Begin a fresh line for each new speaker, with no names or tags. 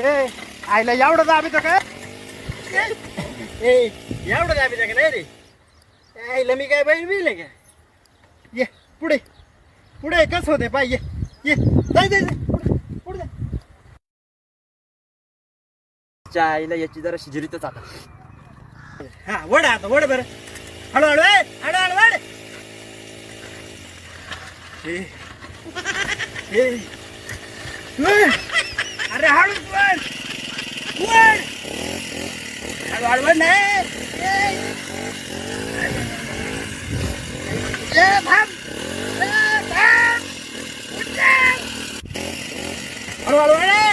ए आईला एवढं दाबीचं काय ए एवढं दाबीचं का नाही रे आईला मी काय बैल बिल का ये पुढे पुढे कसं होते पाहिजे ये जाय जाय पुढे आईला याची जरा शिजरीतच आता हा वड आता वड बरं हळूहळू हळूहळू वड अरे हळू वड वड हळूहळू वड नाही हळूहळू वड